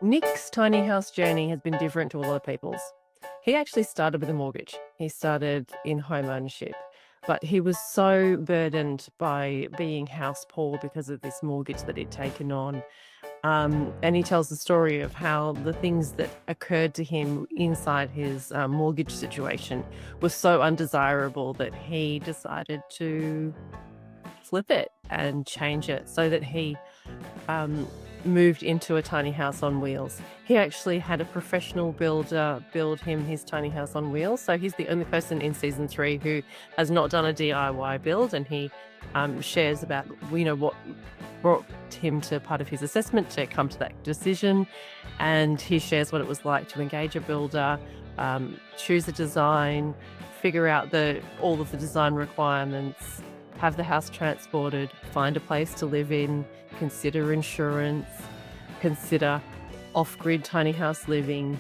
Nick's tiny house journey has been different to a lot of people's. He actually started with a mortgage. He started in home ownership, but he was so burdened by being house poor because of this mortgage that he'd taken on. And he tells the story of how the things that occurred to him inside his mortgage situation was so undesirable that he decided to flip it and change it so that he um, moved into a tiny house on wheels. He actually had a professional builder build him his tiny house on wheels. So he's the only person in season 3 who has not done a DIY build, and he shares about what brought him to part of his assessment to come to that decision, and he shares what it was like to engage a builder, choose a design, figure out all of the design requirements, have the house transported, find a place to live in, consider insurance, consider off-grid tiny house living,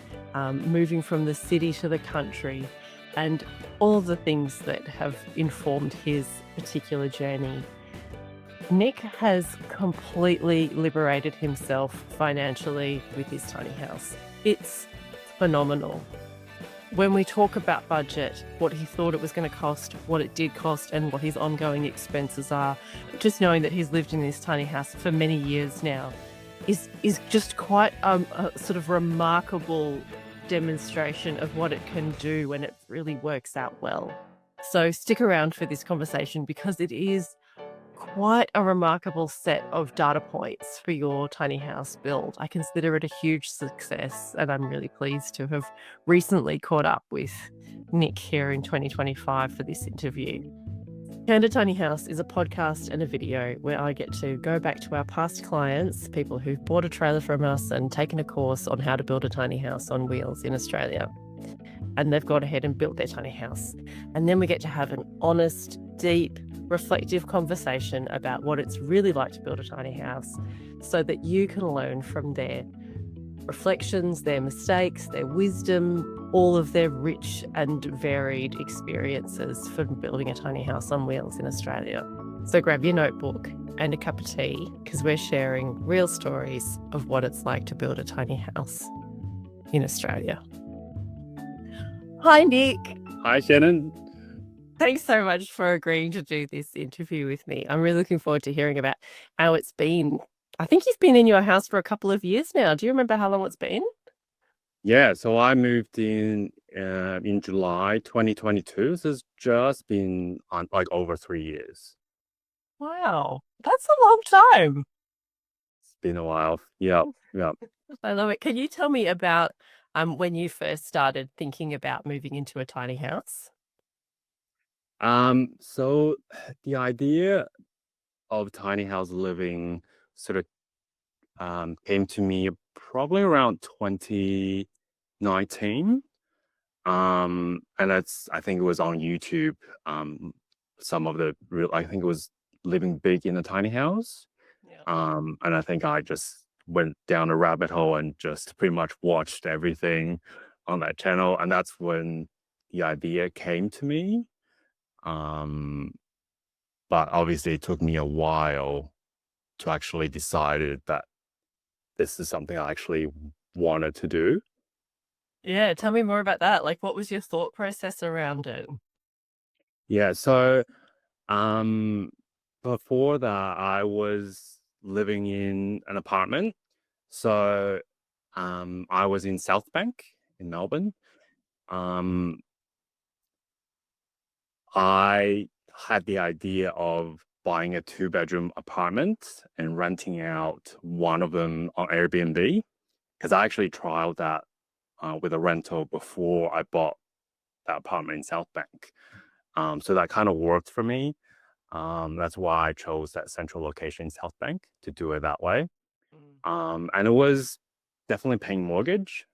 moving from the city to the country, and all of the things that have informed his particular journey. Nick has completely liberated himself financially with his tiny house. It's phenomenal. When we talk about budget, what he thought it was going to cost, what it did cost, and what his ongoing expenses are, just knowing that he's lived in this tiny house for many years now is just quite a sort of remarkable demonstration of what it can do when it really works out well. So stick around for this conversation because it is quite a remarkable set of data points for your tiny house build. I consider it a huge success, and I'm really pleased to have recently caught up with Nick here in 2025 for this interview. Candid Tiny House is a podcast and a video where I get to go back to our past clients, people who've bought a trailer from us and taken a course on how to build a tiny house on wheels in Australia. And they've gone ahead and built their tiny house. And then we get to have an honest, deep, reflective conversation about what it's really like to build a tiny house so that you can learn from their reflections, their mistakes, their wisdom, all of their rich and varied experiences for building a tiny house on wheels in Australia. So grab your notebook and a cup of tea because we're sharing real stories of what it's like to build a tiny house in Australia. Hi, Nick. Hi, Shannon. Thanks so much for agreeing to do this interview with me. I'm really looking forward to hearing about how it's been. I think you've been in your house for a couple of years now. Do you remember how long it's been? Yeah, so I moved in July 2022. So it's just been on like over 3 years. Wow, that's a long time. It's been a while. Yeah. I love it. Can you tell me about when you first started thinking about moving into a tiny house? So the idea of tiny house living sort of came to me probably around 2019. And I think it was on YouTube. Some of the real, I think it was living big in a tiny house. Yeah. And I think I just went down a rabbit hole and just pretty much watched everything on that channel. And that's when the idea came to me. But obviously it took me a while to actually decide that this is something I actually wanted to do. Yeah, tell me more about that. Like, what was your thought process around it? Yeah, so before that I was living in an apartment. So I was in South Bank in Melbourne. Um I had the idea of buying a 2-bedroom apartment and renting out one of them on Airbnb because I actually trialed that with a rental before I bought that apartment in South Bank. So that kind of worked for me. That's why I chose that central location in South Bank to do it that way. And it was definitely paying mortgage,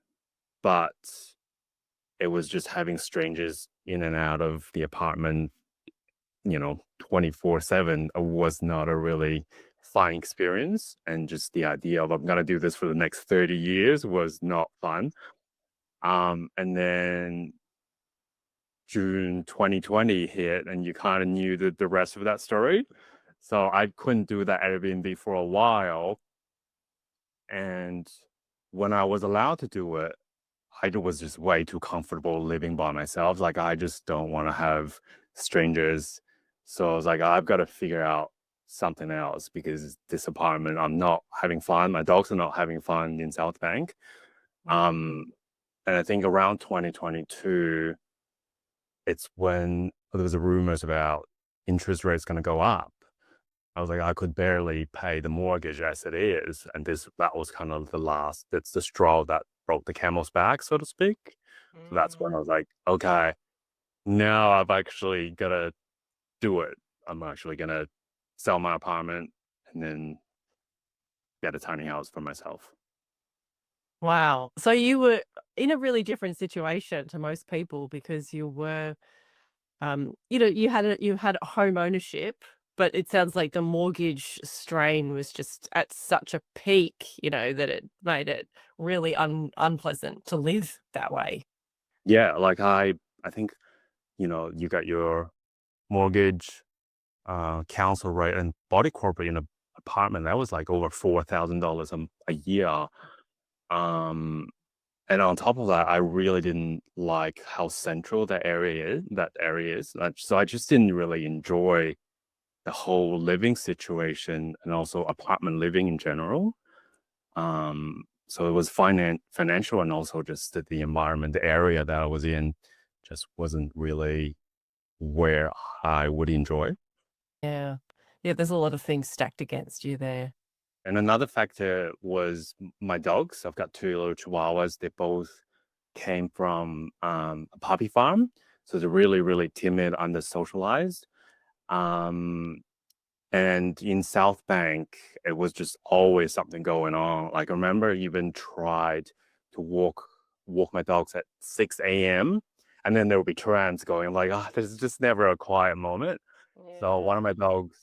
but it was just having strangers in and out of the apartment, 24/7 was not a really fun experience. And just the idea of I'm going to do this for the next 30 years was not fun. And then June 2020 hit, and you kind of knew the rest of that story. So I couldn't do that Airbnb for a while. And when I was allowed to do it, I was just way too comfortable living by myself. Like I just don't want to have strangers. So I was like, I've got to figure out something else because this apartment, I'm not having fun. My dogs are not having fun in South Bank. Mm. Um, and I think around 2022, it's when there was a rumors about interest rates going to go up. I was like, I could barely pay the mortgage as it is, and that was kind of that's the straw that broke the camel's back, so to speak. So that's when I Mm. was like, okay, now I've actually gotta do it. I'm actually gonna sell my apartment and then get a tiny house for myself. Wow. So you were in a really different situation to most people because you were, you had home ownership, but it sounds like the mortgage strain was just at such a peak, that it made it really unpleasant to live that way. Yeah, like I think, you got your mortgage, council rate and body corporate in a apartment that was like over $4,000 a year. Um, And on top of that, I really didn't like how central that area is. So I just didn't really enjoy the whole living situation and also apartment living in general. So it was financial and also just the environment, the area that I was in just wasn't really where I would enjoy. Yeah. Yeah, there's a lot of things stacked against you there. And another factor was my dogs. I've got two little chihuahuas. They both came from a puppy farm. So they're really, really timid, under socialized. Um, and in South Bank, it was just always something going on. Like I remember even tried to walk my dogs at 6 a.m. And then there would be trams going like, oh, there's just never a quiet moment. So one of Yeah. my dogs,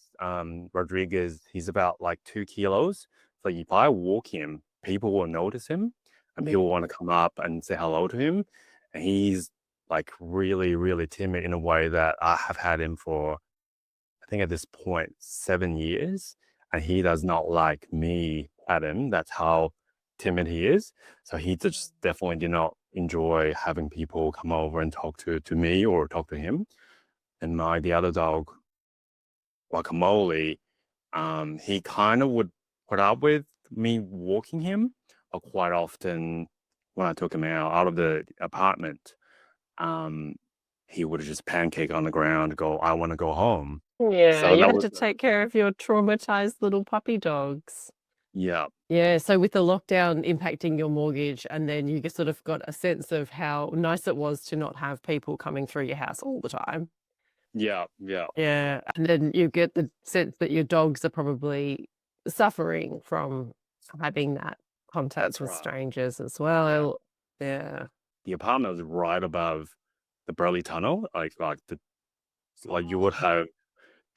Rodriguez, he's about like 2 kilos. So if I walk him, people will notice him and Yeah. people want to come up and say hello to him. And he's like really, really timid in a way that I have had him for, I think at this point, 7 years. And he does not like me at him. That's how timid he is. So he just definitely did not enjoy having people come over and talk to me or talk to him. And the other dog, Guacamole, he kind of would put up with me walking him, but quite often when I took him out of the apartment, um, he would just pancake on the ground, go, I want to go home. Yeah, So you that had was, to take care of your traumatized little puppy dogs. yeah, Yeah, so with the lockdown impacting your mortgage, and then you just sort of got a sense of how nice it was to not have people coming through your house all the time. yeah, yeah, Yeah, and then you get the sense that your dogs are probably suffering from having that contact that's with right. strangers as Yeah. well. Yeah. The apartment was right above the Burley Tunnel. Like you would Mm. have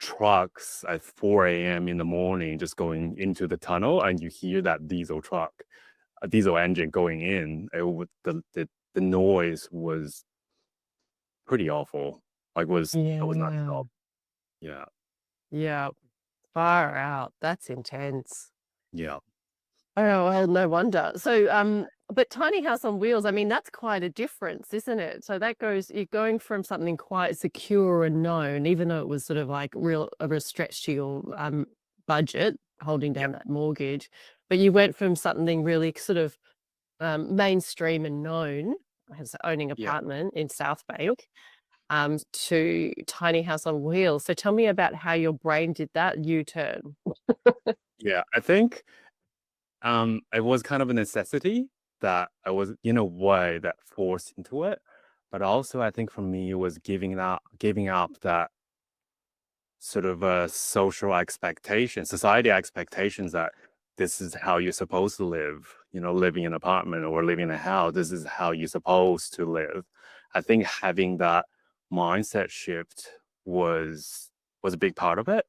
trucks at 4 a.m. in the morning just going into the tunnel, and you hear that a diesel engine going in. The noise was pretty awful. Like it was not Yeah. stop. Yeah, Yeah. Far out. That's intense. yeah, Oh, well, no wonder. So, but tiny house on wheels, I mean, that's quite a difference, isn't it? So you're going from something quite secure and known, even though it was sort of like a real stretch to your budget, holding yeah, down that mortgage. But you went from something really sort of mainstream and known as owning yeah, apartment in South Bank, to tiny house on wheels. So tell me about how your brain did that U-turn. yeah. I think it was kind of a necessity that I was in a way that forced into it, but also I think for me it was giving up that sort of a social expectation, society expectations that this is how you're supposed to live, living in an apartment or living in a house, this is how you're supposed to live. I think having that mindset shift was a big part of it.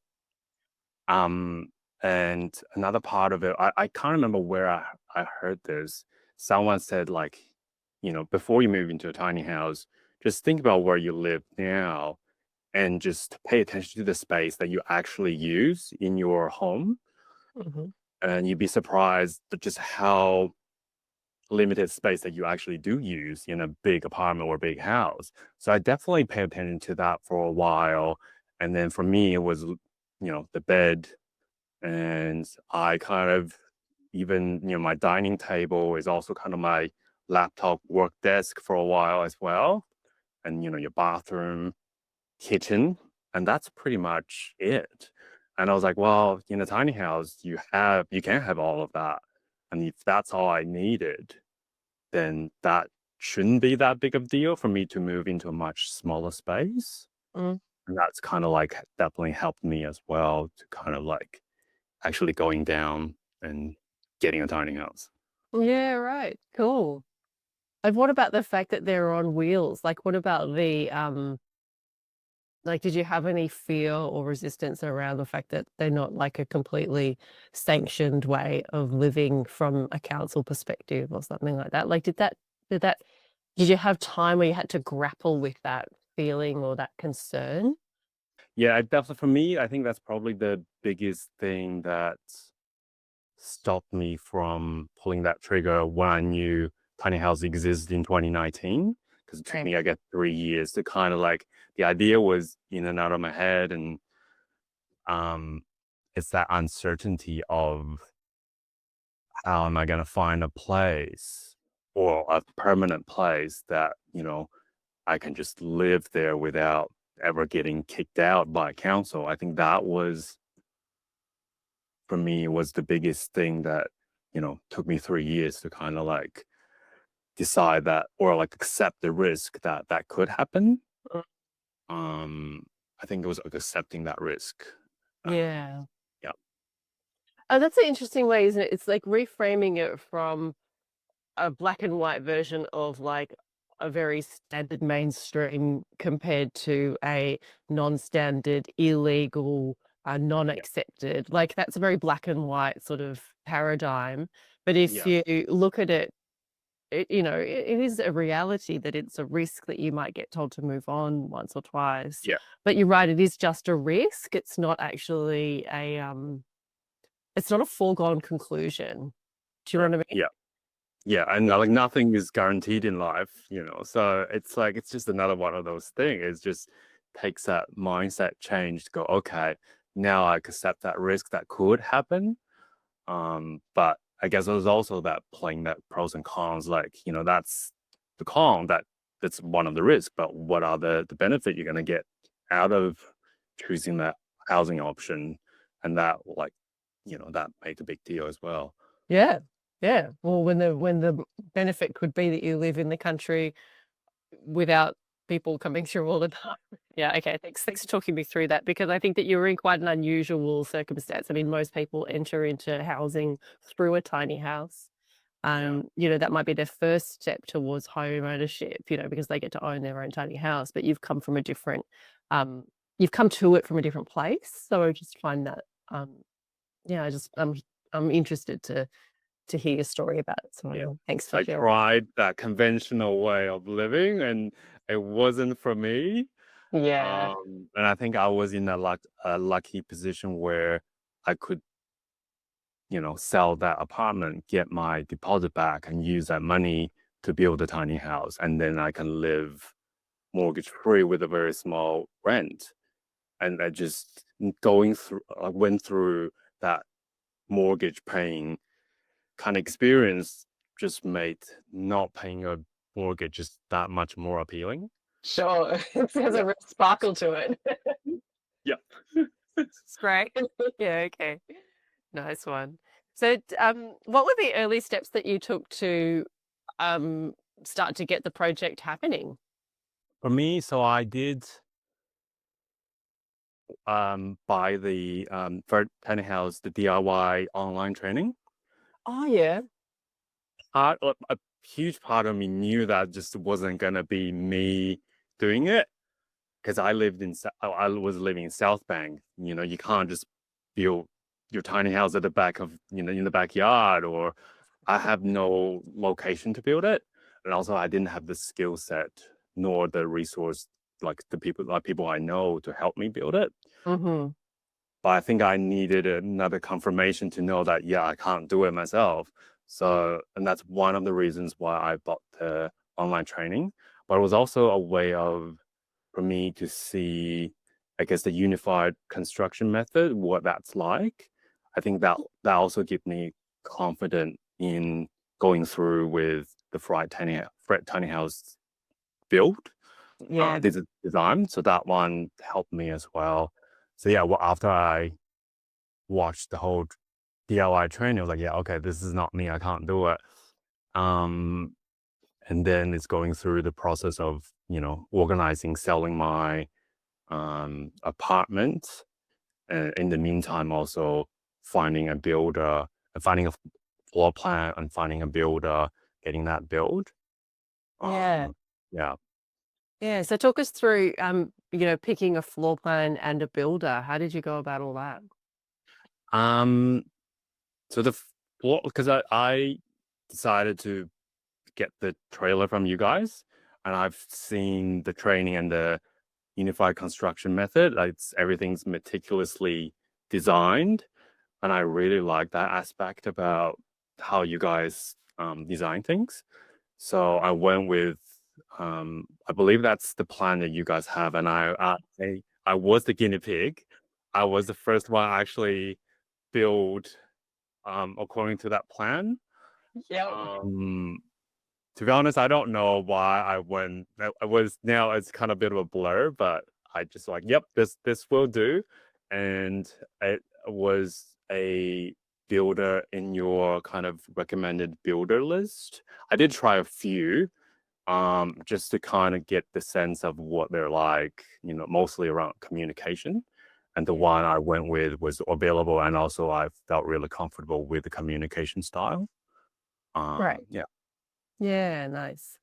Um, and another part of it, I can't remember where I heard this. Someone said, like, before you move into a tiny house, just think about where you live now and just pay attention to the space that you actually use in your home. Mhm. And you'd be surprised at just how limited space that you actually do use in a big apartment or big house. So I definitely pay attention to that for a while. And then for me, it was, the bed. And I kind of even, my dining table is also kind of my laptop work desk for a while as well. And, your bathroom, kitchen, and that's pretty much it. And I was like, well, in a tiny house, you can't have all of that. And if that's all I needed, then that shouldn't be that big of a deal for me to move into a much smaller space. Mm. And that's kind of like definitely helped me as well to kind of like actually going down and getting a tiny house. Yeah, right. Cool. And what about the fact that they're on wheels? Like, what about like, did you have any fear or resistance around the fact that they're not like a completely sanctioned way of living from a council perspective or something like that? Like, did that did you have time where you had to grapple with that feeling or that concern? Yeah, definitely for me, I think that's probably the biggest thing that stopped me from pulling that trigger when I knew tiny house existed in 2019. Because it took Okay. me, I guess, 3 years to kind of like the idea was in and out of my head, and um, it's that uncertainty of how am I going to find a place or a permanent place that I can just live there without ever getting kicked out by council. I think that was for me was the biggest thing that took me 3 years to kind of like decide that or like accept the risk that that could happen. Mm. um I think it was like accepting that risk. uh, Yeah. yeah, Oh, that's an interesting way, isn't it? It's like reframing it from a black and white version of like a very standard mainstream compared to a non-standard, illegal, yeah, non-accepted. Like that's a very black and white sort of paradigm. But if yeah, you look at it, it is a reality that it's a risk that you might get told to move on once or twice. yeah, But you're right, it is just a risk. It's not actually it's not a foregone conclusion. Do you know right, what I mean? yeah. Yeah, and like nothing is guaranteed in life, so it's like it's just another one of those things. It just takes that mindset change to go, okay, now I accept that risk that could happen. But I guess there's also that playing that pros and cons, like, that's the con that's one of the risks, but what are the benefit you're gonna get out of choosing that housing option? And that like, that made a big deal as well. Yeah, yeah. Well, when the benefit could be that you live in the country without people coming through all the time. Yeah, okay, thanks for talking me through that because I think that you're in quite an unusual circumstance. I mean, most people enter into housing through a tiny house. Yeah. That might be their first step towards home ownership, because they get to own their own tiny house, but um, you've come to it from a different place. So I just find that, yeah, I'm interested to hear your story about it. So Yeah. thanks for I sharing. tried that conventional way of living and it wasn't for me. Yeah. And I think I was in a lucky position where I could, sell that apartment, get my deposit back and use that money to build a tiny house. And then I can live mortgage free with a very small rent. And I just I went through that mortgage paying kind of experience just made not paying a mortgage just that much more appealing. Sure. It has Yeah. a real sparkle to it. Yeah. It's great. Yeah, okay. Nice one. So, what were the early steps that you took to um, start to get the project happening? For me, so I did buy the for tiny house the DIY online training. Oh, yeah. A huge part of me knew that just wasn't gonna be me doing it because I was living in South Bank. You can't just build your tiny house at the back of in the backyard, or I have no location to build it, and also I didn't have the skill set nor the resource like the people I know to help me build it. Hmm. But I think I needed another confirmation to know that yeah, I can't do it myself. So, and that's one of the reasons why I bought the online training. But it was also a way of for me to see, I guess, the unified construction method, what that's like. I think that also gives me confident in going through with the Fred tiny house build, Yeah. this is design. So that one helped me as well. So yeah, well, after I watched the whole DIY training, I was like, yeah, okay, this is not me. I can't do it. Um, and then it's going through the process of, organizing, selling my apartment. And in the meantime, also finding a builder, finding a floor plan and finding a builder, getting that build. Yeah. Yeah. Yeah. So talk us through, picking a floor plan and a builder. How did you go about all that? Um, so the floor, because I decided to get the trailer from you guys, and I've seen the training and the unified construction method. Like everything's meticulously designed, and I really like that aspect about how you guys design things. So I went with I believe that's the plan that you guys have, and I was the guinea pig. I was the first one actually build according to that plan. Yeah. Um to be honest, I don't know why I went. I was now it's kind of a bit of a blur, but I just like, yep, this will do, and it was a builder in your kind of recommended builder list. I did try a few, just to kind of get the sense of what they're like, mostly around communication. And the Yeah. one I went with was available, and also I felt really comfortable with the communication style. Right. Yeah, Yeah, nice.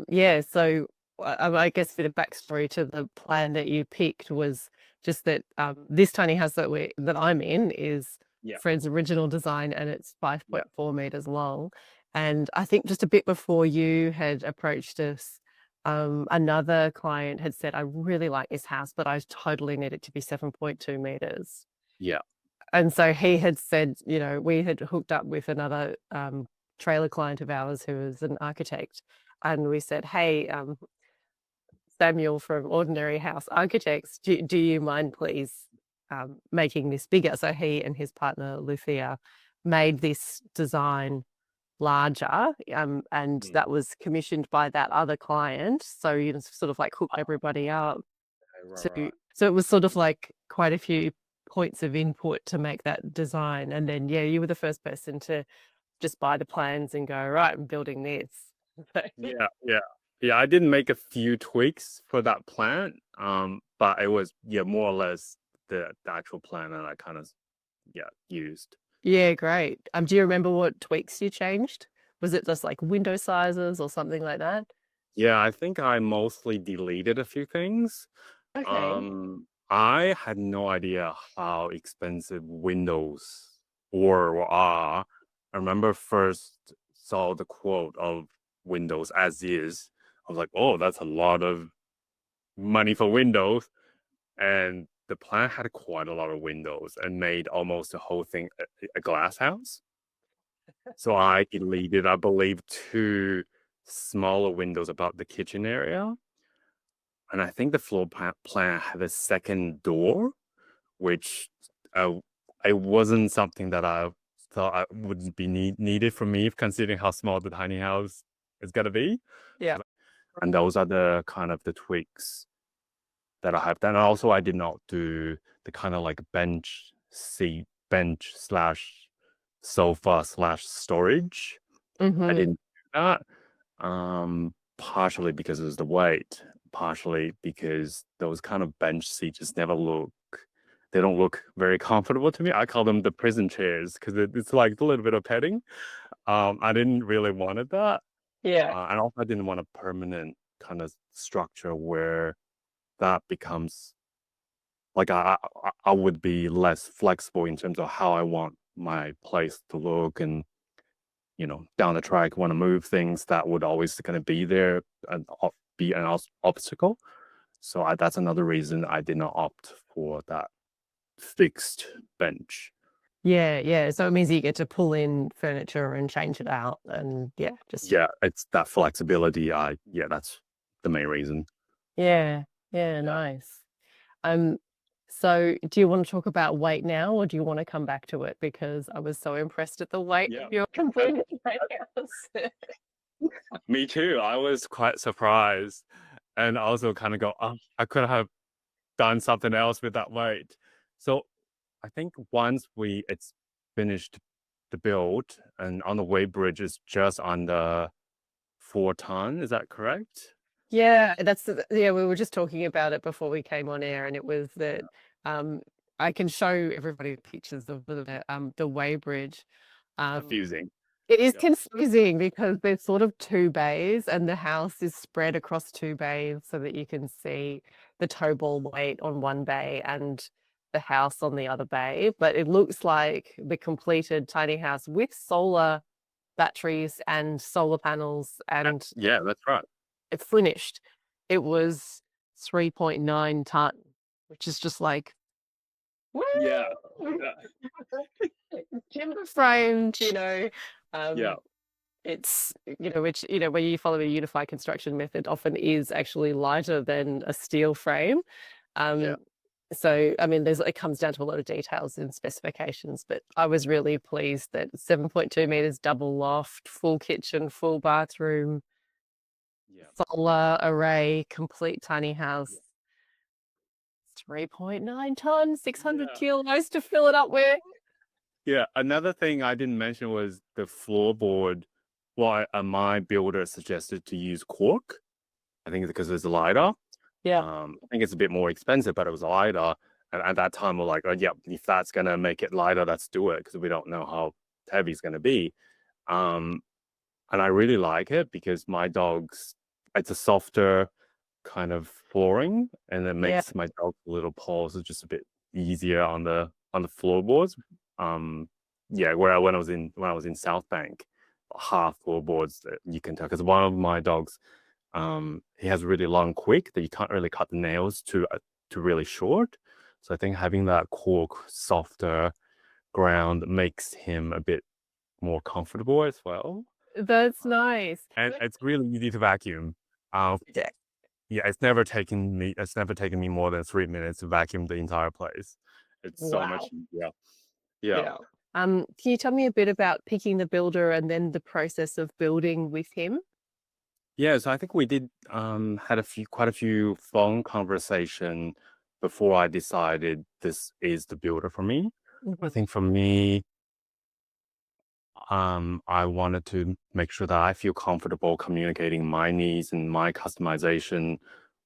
Yeah, so I guess a bit of backstory to the plan that you picked was just that this tiny house that I'm in is yeah, Fred's original design and it's yeah. 5.4 meters long. And I think just a bit before you had approached us, another client had said, I really like this house, but I totally need it to be 7.2 meters. Yeah. And so he had said, we had hooked up with another trailer client of ours who is an architect. And we said, hey, Samuel from Ordinary House Architects, do you mind please making this bigger? So he and his partner, Lucia, made this design larger, and Mm. that was commissioned by that other client. So you sort of like hooked Ah, everybody up right, to, right. so it was sort of like quite a few points of input to make that design. And then, yeah, you were the first person to just buy the plans and go, right, I'm building this. Yeah, yeah. Yeah, I did make a few tweaks for that plan. But it was, yeah, more or less the actual plan that I kind of, yeah, used. Yeah, great. Do you remember what tweaks you changed? Was it just like window sizes or something like that? Yeah, I think I mostly deleted a few things. Okay. I had no idea how expensive Windows were or are. I remember first saw the quote of Windows as is. I was like, oh, that's a lot of money for Windows. And the plant had quite a lot of windows and made almost the whole thing a glass house. So I deleted, I believe, two smaller windows about the kitchen area. And I think the plan had a second door, which uh, it wasn't something that I thought I would be needed for me, considering how small the tiny house is gonna be. Yeah. And those are the kind of the tweaks that I have done. Also, I did not do the kind of like bench slash sofa slash storage. I Mm-hmm. didn't do that. Partially because it was the weight, partially because those kind of bench seats just never look. They don't look very comfortable to me. I call them the prison chairs because it's like a little bit of padding. I didn't really wanted that, Yeah. and also I didn't want a permanent kind of structure where that becomes like I would be less flexible in terms of how I want my place to look, and down the track want to move things that would always going to be there and be an obstacle. So that's another reason I did not opt for that fixed bench. Yeah, yeah. So it means you get to pull in furniture and change it out and yeah, just Yeah, it's that flexibility. Yeah, that's the main reason. yeah, yeah, Yeah. nice. Um, so do you want to talk about weight now or do you want to come back to it? Because I was so impressed at the weight Yeah. of your completed house. Me too. I was quite surprised and also kind of go, oh, I could have done something else with that weight. So I think once it's finished the build and on the weight bridge is just under 4 ton. Is that correct? Yeah, yeah, we were just talking about it before we came on air, and it was that um I can show everybody pictures of the weighbridge. Um Confusing. it is Yep. confusing because there's sort of two bays and the house is spread across two bays so that you can see the tow ball weight on one bay and the house on the other bay. But it looks like the completed tiny house with solar batteries and solar panels and Yeah, that's right. it finished. It was 3.9 ton, which is just like, woo! Yeah. Yeah. Timber framed, Yeah. um, it's, which, when you follow a unified construction method, often is actually lighter than a steel frame. Yeah. Um, so, I mean, it comes down to a lot of details and specifications, but I was really pleased that 7.2 meters double loft, full kitchen, full bathroom, Yeah. solar array, complete tiny Yeah. house, 3.9 tons, 600 Yeah. kilos to fill it up with. Yeah. Another thing I didn't mention was the floorboard. Why my builder suggested to use cork. I think it's because it's lighter. Yeah. I think it's a bit more expensive, but it was lighter. And at that time, we're like, oh, yeah, if that's gonna make it lighter, let's do it because we don't know how heavy it's gonna be. Um, and I really like it because my dog's it's a softer kind of flooring, and it Yeah. makes my dog's little paws just a bit easier on the floorboards. Um, yeah, where when I was in South Bank, hard floorboards that you can tell because one of my dogs he has really long quick that you can't really cut the nails to really short. So I think having that cork softer ground makes him a bit more comfortable as well. That's Um, nice. and it's really easy to vacuum. Um, Yeah. yeah, it's never taken me more than 3 minutes to vacuum the entire place. It's so much Wow. easier. Yeah. Yeah. Can you tell me a bit about picking the builder and then the process of building with him? Yeah, so I think we did had quite a few phone conversation before I decided this is the builder for me. I Mhm. think for me, I wanted to make sure that I feel comfortable communicating my needs and my customization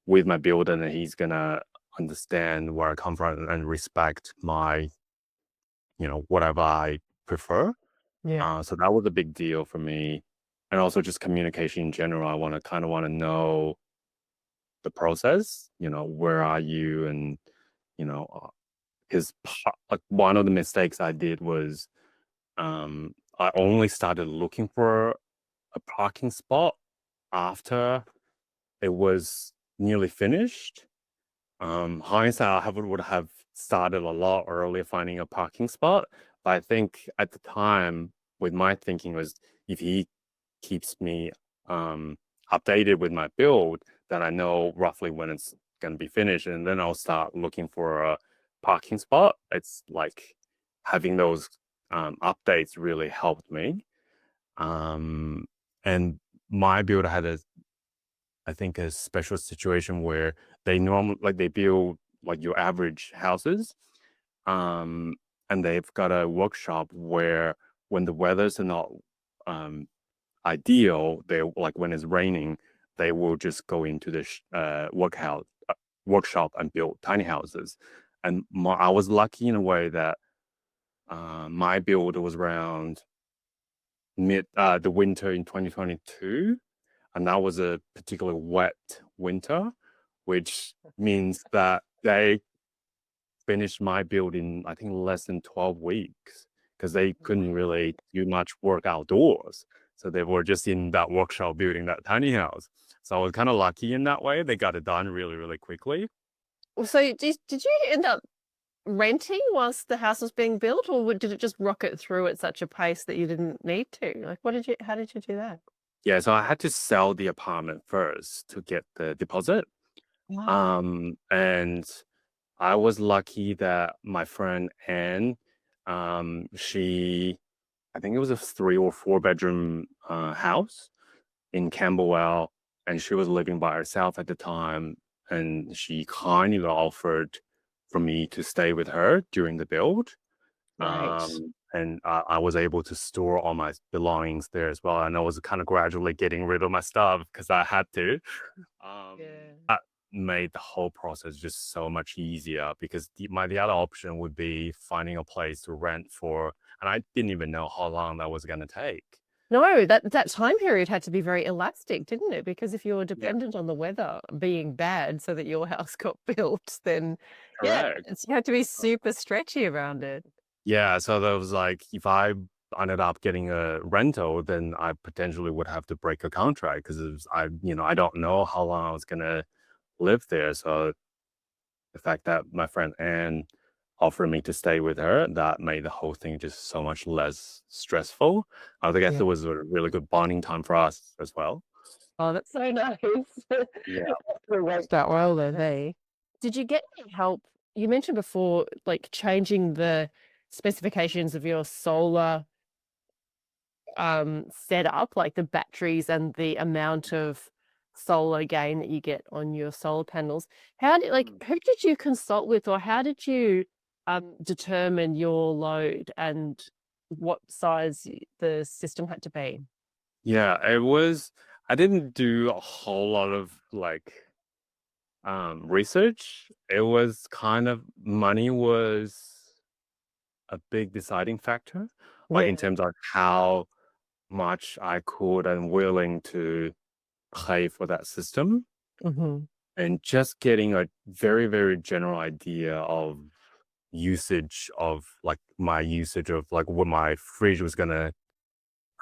with my builder, and that he's gonna understand where I come from and respect my, whatever I prefer. Yeah. So that was a big deal for me, and also just communication in general. I want to know the process. Where are you, and you know, because like one of the mistakes I did was I only started looking for a parking spot after it was nearly finished. Hindsight, would have started a lot earlier finding a parking spot. But I think at the time, with my thinking was if he keeps me updated with my build, then I know roughly when it's going to be finished, and then I'll start looking for a parking spot. It's like having those updates really helped me. Um, and my builder had I think, a special situation where they normally like they build like your average houses, um, and they've got a workshop where when the weather's not um ideal, they like when it's raining, they will just go into the workshop and build tiny houses. And I was lucky in a way that my build was around mid the winter in 2022, and that was a particularly wet winter, which means that they finished my build in I think less than 12 weeks because they couldn't really do much work outdoors. So they were just in that workshop building that tiny house. So I was kind of lucky in that way. They got it done really, really quickly. So did you end up renting whilst the house was being built, or did it just rocket through at such a pace that you didn't need to? Like, how did you do that? Yeah, so I had to sell the apartment first to get the deposit. Wow. And I was lucky that my friend Anne, she, I think it was a 3 or 4 bedroom house in Camberwell, and she was living by herself at the time, and she kindly offered for me to stay with her during the build. Right. And I was able to store all my belongings there as well, and I was kind of gradually getting rid of my stuff because I had to. Yeah. That made the whole process just so much easier because the other option would be finding a place to rent for, and I didn't even know how long that was going to take. No, that time period had to be very elastic, didn't it? Because if you were Yeah, dependent on the weather being bad so that your house got built, then yeah, correct. you had to be super stretchy around it. Yeah, so that was like if I ended up getting a rental, then I potentially would have to break a contract because I don't know how long I was gonna live there. So the fact that my friend Anne offered me to stay with her, that made the whole thing just so much less stressful. I guess Yeah. it was a really good bonding time for us as well. Oh, that's so nice. Yeah. It worked out well then, hey? Did you get any help? You mentioned before, like changing the specifications of your solar setup, like the batteries and the amount of solar gain that you get on your solar panels. How did like Mm. who did you consult with, or how did you determine your load and what size the system had to be? Yeah, it was I didn't do a whole lot of research. It was kind of money was a big deciding factor, like in Yeah. terms of how much I could and willing to pay for that system, Hmm. and just getting a very, very general idea of usage of like my usage of like what my fridge was gonna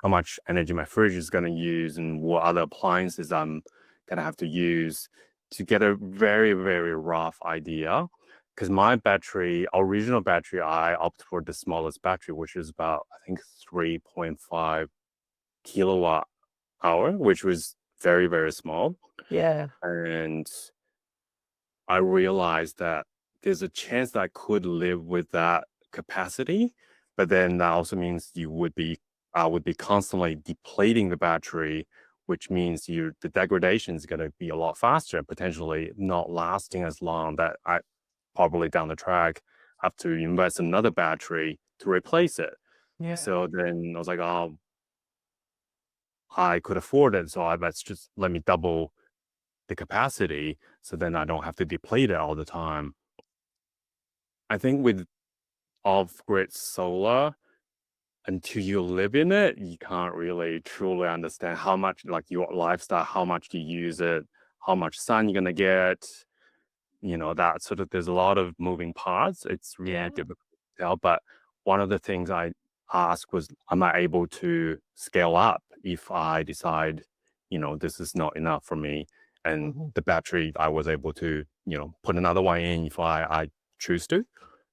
how much energy my fridge is gonna use and what other appliances I'm gonna have to use to get a very, very rough idea. Because my battery, original battery, I opt for the smallest battery, which is about I think 3.5 kilowatt hour, which was very, very small. Yeah. And I realized that there's a chance that I could live with that capacity, but then that also means I would be constantly depleting the battery, which means the degradation is going to be a lot faster and potentially not lasting as long. That I probably down the track have to invest another battery to replace it. Yeah. So then I was like, oh, I could afford it, so let's just let me double the capacity, so then I don't have to deplete it all the time. I think with off-grid solar, until you live in it, you can't really truly understand how much, like your lifestyle, how much you use it, how much sun you're gonna get, that sort of there's a lot of moving parts. It's really Yeah. difficult to tell. But one of the things I asked was, am I able to scale up if I decide, this is not enough for me? And Hmm. the battery, I was able to, put another one in if I choose to.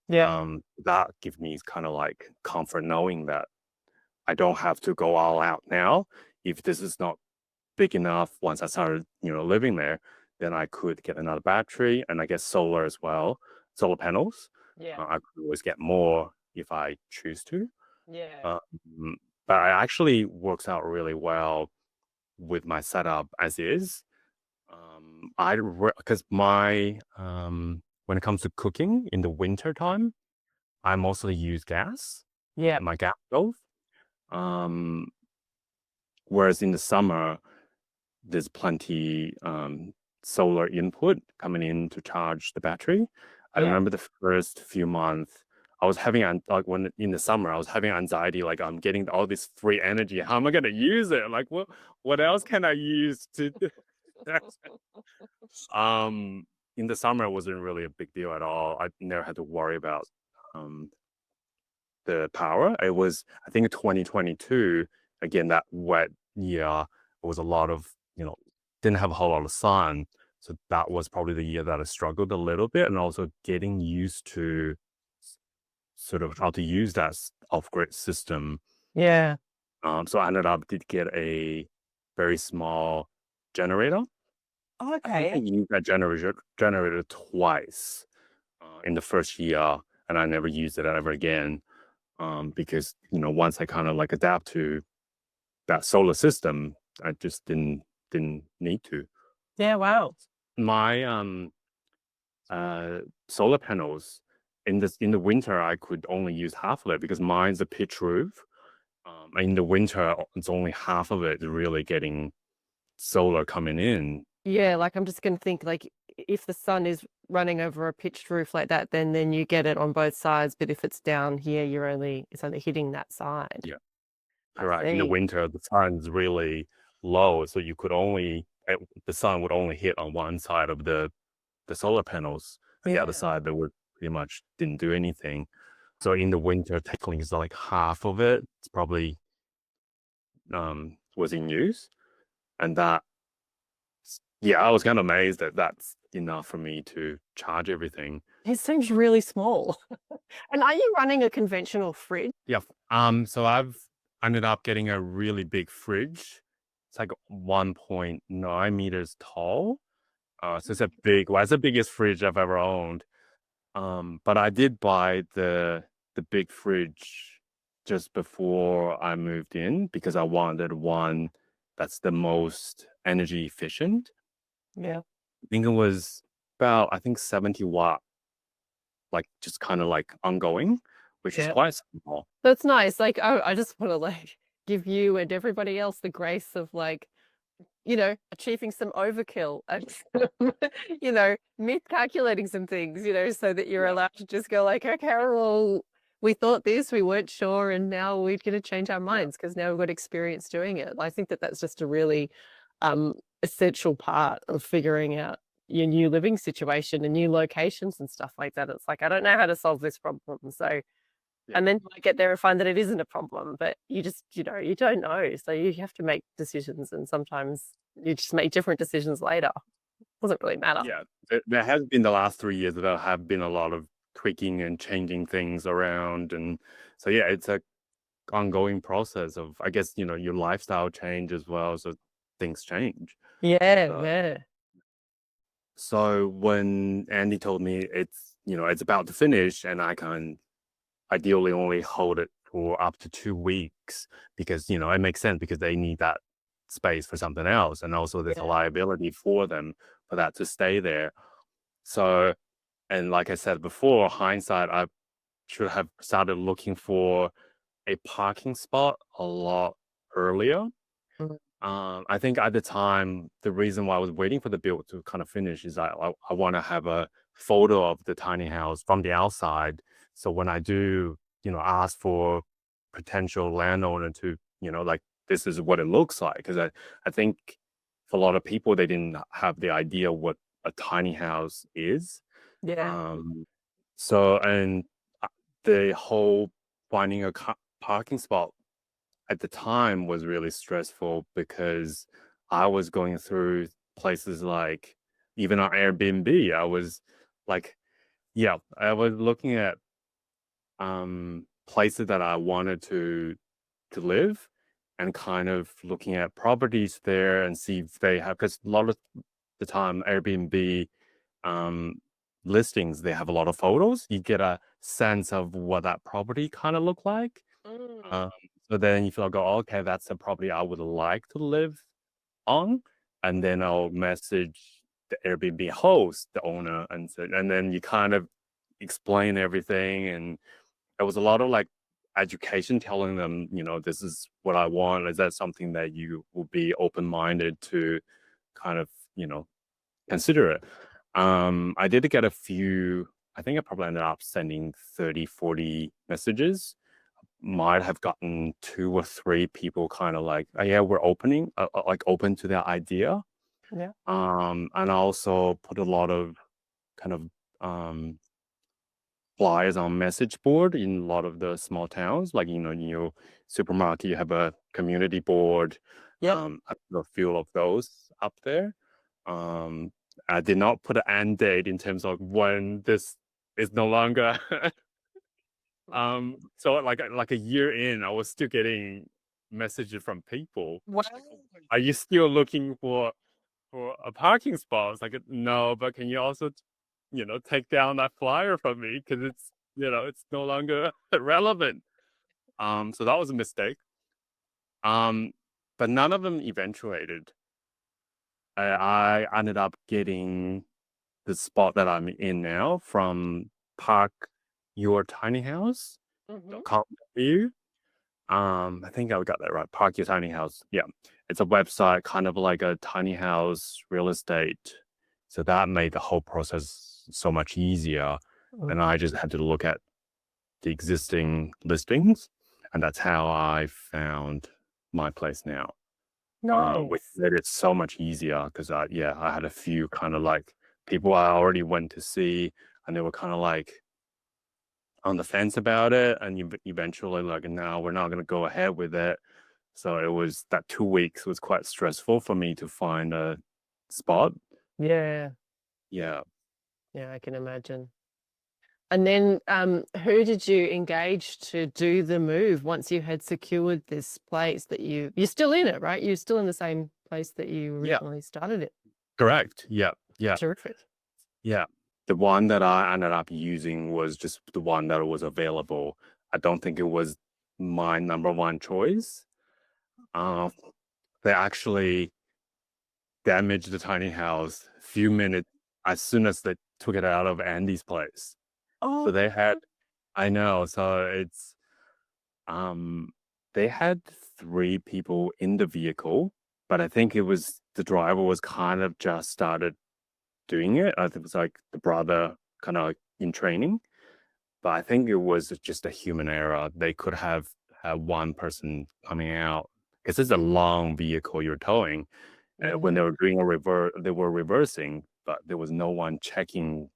Yeah. That gives me kind of like comfort knowing that I don't have to go all out now. If this is not big enough, once I started, living there, then I could get another battery and I guess solar as well, solar panels. Yeah. I could always get more if I choose to. Yeah. Um, but it actually works out really well with my setup as is. I because my when it comes to cooking in the winter time, I mostly use gas, Yeah. my gas stove. Um, Whereas in the summer, there's plenty solar input coming in to charge the battery. I Yeah. remember the first few months, I was having like when in the summer, I was having anxiety, like I'm getting all this free energy. How am I gonna use it? Like what else can I use to do that? Um in the summer it wasn't really a big deal at all. I never had to worry about um the power. It was, I think, 2022, again, that wet year, it was a lot of, didn't have a whole lot of sun. So that was probably the year that I struggled a little bit and also getting used to. sort of how to use that off-grid system. Yeah. So I ended up did get a very small generator. I think I Okay. used that generator twice in the first year, and I never used it ever again. Because once I kind of like adapt to that solar system, I just didn't need to. Yeah, wow. My uh solar panels in the winter I could only use half of it because mine's a pitch roof. In the winter, it's only half of it really getting solar coming in. Yeah, like, I'm just gonna think, like, if the sun is running over a pitched roof like that, then you get it on both sides, but if it's down here, it's only hitting that side. Yeah, I correct. In the see. winter, the sun's really low, so you could only the sun would only hit on one side of the solar panels, and the other Yeah. side they would pretty much didn't do anything. So in the winter, technically, it's like half of it. It's probably was in use, and that yeah, I was kind of amazed that that's enough for me to charge everything. It seems really small. And are you running a conventional fridge? Yeah. So I've ended up getting a really big fridge. It's like 1.9 meters tall. So it's a big, well, it's the biggest fridge I've ever owned. But I did buy the big fridge just before I moved in because I wanted one that's the most energy efficient. Yeah. I think it was about, I think 70 watt, like just kind of like ongoing, which is Yeah. quite small. That's nice. Like, I just wanna, like, give you and everybody else the grace of, like, achieving some overkill and miscalculating some things, so that you're Yeah. allowed to just go like, okay, well, we thought this, we weren't sure, and now we're going to change our Yeah. minds because now we've got experience doing it. I think that that's just a really essential part of figuring out your new living situation and new locations and stuff like that. It's like, I don't know how to solve this problem. So Yeah. and then you might get there and find that it isn't a problem, but you just, you don't know. So you have to make decisions and sometimes you just make different decisions later. Doesn't really matter. Yeah. There has been the last 3 years that there have been a lot of tweaking and changing things around. And so, yeah, it's a ongoing process of, I guess, your lifestyle change as well. So things change. Yeah, So, yeah. so when Andy told me it's about to finish and I can ideally only hold it for up to 2 weeks because, it makes sense because they need that space for something else. And also there's a Yeah. liability for them for that to stay there. So, and like I said before, hindsight, I should have started looking for a parking spot a lot earlier. Mm. I think at the time, the reason why I was waiting for the build to kind of finish is I want to have a photo of the tiny house from the outside. So when I do, ask for potential landowner to, like this is what it looks like. Because I think for a lot of people, they didn't have the idea what a tiny house is. Yeah. Um, and uh, the whole finding a parking spot at the time was really stressful because I was going through places like even on Airbnb. I was like, yeah, I was looking at places that I wanted to live and kind of looking at properties there and see if they have because a lot of the time Airbnb um listings they have a lot of photos. You get a sense of what that property kind of look like. Mm. Um, so then if I go, okay, that's a property I would like to live on, and then I'll message the Airbnb host, the owner, and then you kind of explain everything. And there was a lot of like education telling them, this is what I want. Is that something that you will be open minded to kind of, consider it? I did get a few, I think I probably ended up sending 30, 40 messages might have gotten two or three people kind of like, oh, yeah, we're like open to that idea. Yeah. And I also put a lot of kind of flyers on message board in a lot of the small towns. Like, in your supermarket, you have a community board. Yep. I put a few of those up there. Um, I did not put an end date in terms of when this is no longer So like a year in, I was still getting messages from people. Wow. Like, "Oh, are you still looking for a parking spot?" I was like, "No, but can you also, take down that flyer from me because it's no longer relevant." So that was a mistake. Um, but none of them eventuated. I ended up getting the spot that I'm in now from Park Your Tiny House Mhm. dot com. I think I got that right. Park Your Tiny House. Yeah. It's a website, kind of like a tiny house real estate. So that made the whole process so much easier. Mm. And I just had to look at the existing listings. And that's how I found my place now. Which Nice. made it so much easier because I had a few kind of like people I already went to see, and they were kind of like on the fence about it, and eventually like, no, we're not going to go ahead with it. So it was that 2 weeks was quite stressful for me to find a spot. Yeah. Yeah, Yeah, I can imagine. And then, who did you engage to do the move once you had secured this place that you're still in it, right? You're still in the same place that you yeah, originally started it. correct. Yeah, yeah, Terrific. yeah. The one that I ended up using was just the one that was available. I don't think it was my number one choice. Uh, they actually damaged the tiny house a few minutes as soon as they took it out of Andy's place. So Oh, they had, I know, so um, they had three people in the vehicle, but I think it was the driver was kind of just started doing it. I think it was like the brother kind of like in training, but I think it was just a human error. They could have had one person coming out because it's a long vehicle you're towing. When yeah. they were doing they were reversing, but there was no one checking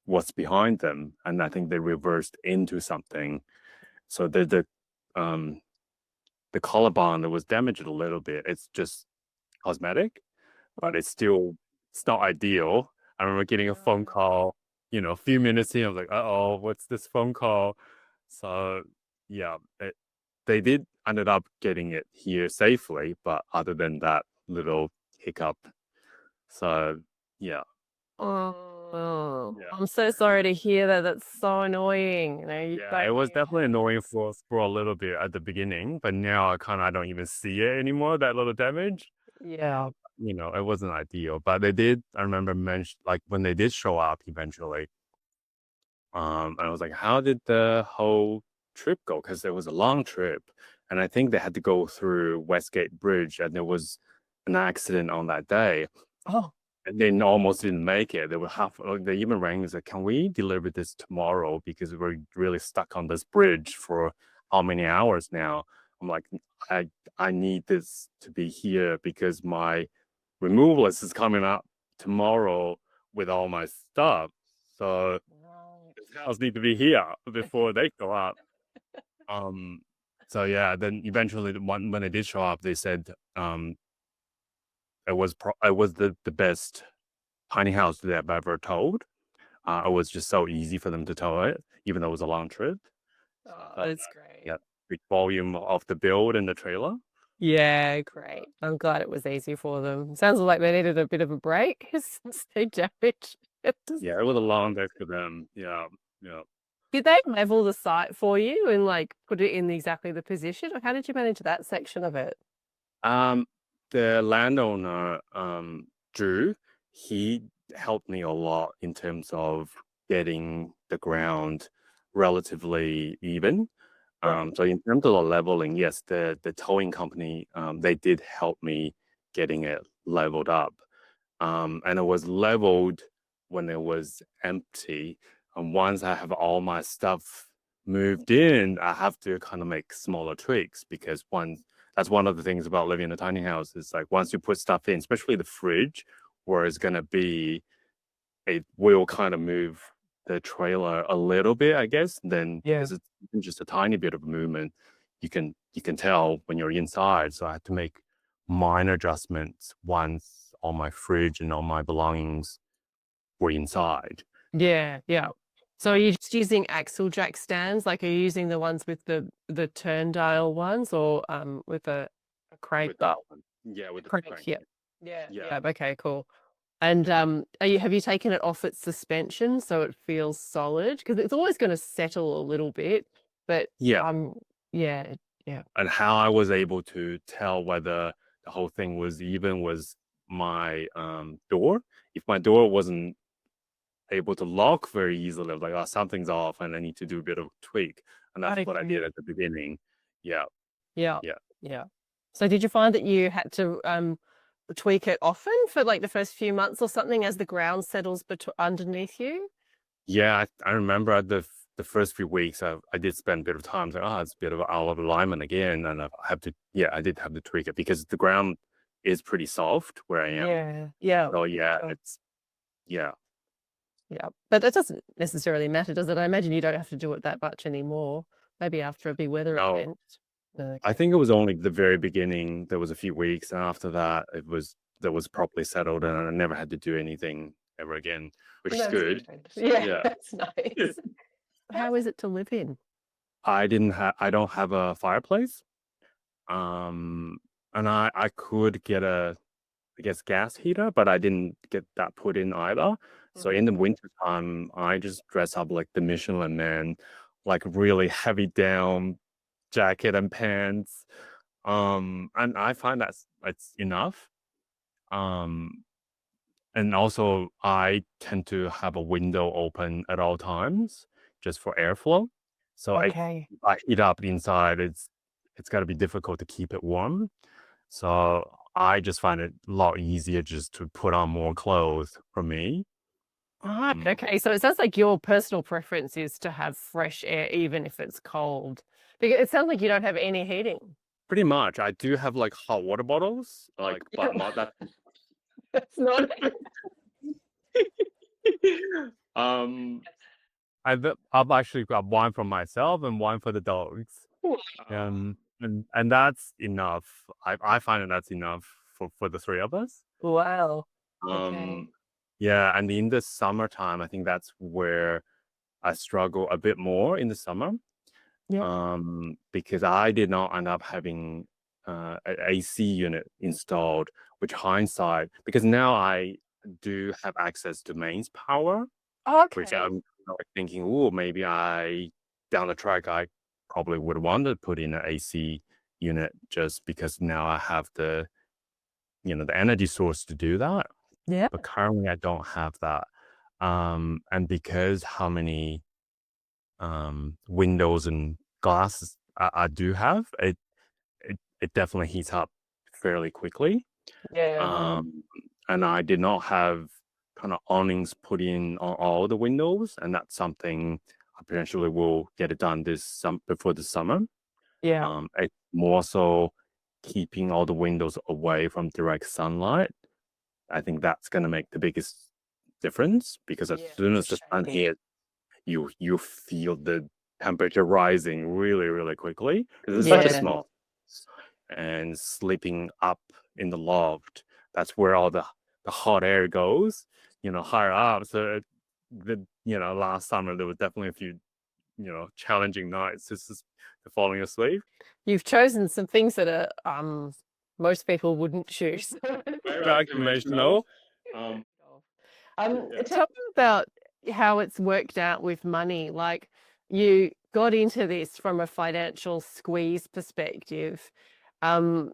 what's behind them, and I think they reversed into something. So um the collarbone was damaged a little bit. It's just cosmetic, but Oh, it's not ideal. I remember getting a phone no. call, a few minutes in. I was like, "Uh-oh, what's this phone call?" So yeah, they did ended up getting it here safely, but other than that little hiccup, so yeah, Oh, yeah. I'm so sorry to hear that. That's so annoying. You know, you Yeah, it don't was you definitely annoying for a little bit at the beginning, but now I don't even see it anymore, that little damage. yeah. It wasn't ideal, but they did, I remember mention like when they did show up eventually, I was like, how did the whole trip go? Because it was a long trip, and I think they had to go through Westgate Bridge, and there was an accident on that day. Oh, And they almost didn't make it. They were they even rang and said, "Can we deliver this tomorrow? Because we're really stuck on this bridge for how many hours now?" I'm like, I I need this to be here because my removalist is coming up tomorrow with all my stuff. So right. this house need to be here before they go up. Um, so yeah, then eventually the one when they did show up, they said it was the best tiny house that I've ever towed. It was just so easy for them to tow it, even though it was a long trip. Oh, But that's great. yeah, big volume of the build and the trailer. Yeah, great. I'm glad it was easy for them. Sounds like they needed a bit of a break since they damaged it. Yeah, it was a long day for them. Yeah, yeah. Did they level the site for you and like put it in exactly the position, or how did you manage that section of it? Um, the landowner, Drew, he helped me a lot in terms of getting the ground relatively even. Right. So in terms of the leveling, yes, the towing company, they did help me getting it leveled up. And it was leveled when it was empty. And once I have all my stuff moved in, I have to kind of make smaller tweaks because that's one of the things about living in a tiny house is like once you put stuff in, especially the fridge, where it's gonna be, it will kind of move the trailer a little bit, I guess. Then Yeah. because it's just a tiny bit of movement, you can tell when you're inside. So I had to make minor adjustments once all my fridge and all my belongings were inside. Yeah, yeah. So are you just using axle jack stands? Like, are you using the ones with the turn dial ones, or with a crank? with that one. Yeah, with the Crank, crank. yeah. Yeah, Yeah. yeah. Okay, cool. And have you taken it off its suspension so it feels solid? Because it's always going to settle a little bit, but Yeah. yeah, yeah. And how I was able to tell whether the whole thing was even was my door. If my door wasn't able to lock very easily, I was like, oh, something's off and I need to do a bit of tweak. And that's what I did Okay. at the beginning. Yeah. Yeah, Yeah. yeah. So did you find that you had to tweak it often for like the first few months or something as the ground settles underneath you? Yeah. I remember at the first few weeks, I did spend a bit of time like, oh, it's a bit of out of alignment again. And I have to, yeah, I did have to tweak it because the ground is pretty soft where I am. Yeah, yeah, So yeah, sure. it's, yeah. Yeah. But that doesn't necessarily matter, does it? I imagine you don't have to do it that much anymore. Maybe after a big weather No, event. I Okay. think it was only the very beginning. There was a few weeks, and after that, that was properly settled, and I never had to do anything ever again, which is That's good. good. Yeah, Yeah. that's nice. How is it to live in? I don't have a fireplace. Um, and I could get I guess, gas heater, but I didn't get that put in either. So in the Mhm. winter time, I just dress up like the Michelin Man, like really heavy down jacket and pants. And I find that's enough. Um, and also I tend to have a window open at all times just for airflow. So Okay. if I heat up inside, it's got to be difficult to keep it warm. So I just find it a lot easier just to put on more clothes for me. Right. Okay. So it sounds like your personal preference is to have fresh air, even if it's cold. Because it sounds like you don't have any heating. Pretty much. I do have like hot water bottles, like, Yeah, but not that. that's not. um, I've actually got one for myself and one for the dogs. And that's enough. I find that that's enough for the three of us. Wow. Okay. Um, yeah, and in the summertime, I think that's where I struggle a bit more in the summer. Yeah. Because I did not end up having an AC unit installed, which hindsight, because now I do have access to mains power, which Okay. I'm like thinking, oh, maybe down the track, I probably would want to put in an AC unit just because now I have the energy source to do that. Yeah. But currently I don't have that. And because how many windows and glasses I do have, it definitely heats up fairly quickly. Yeah. Um, and I did not have kind of awnings put in on all the windows, and that's something I potentially will get it done before the summer. Yeah. It's more so keeping all the windows away from direct sunlight. I think that's going to make the biggest difference because as Yeah. soon For as the sun shading. hits, you feel the temperature rising really, really quickly. It's such a Yeah. small and sleeping up in the loft, that's where all the hot air goes, higher up. So last summer there was definitely a few, challenging nights just falling asleep. You've chosen some things that are most people wouldn't choose. Very unconventional. Um, yeah. Tell me about how it's worked out with money. Like, you got into this from a financial squeeze perspective. Um,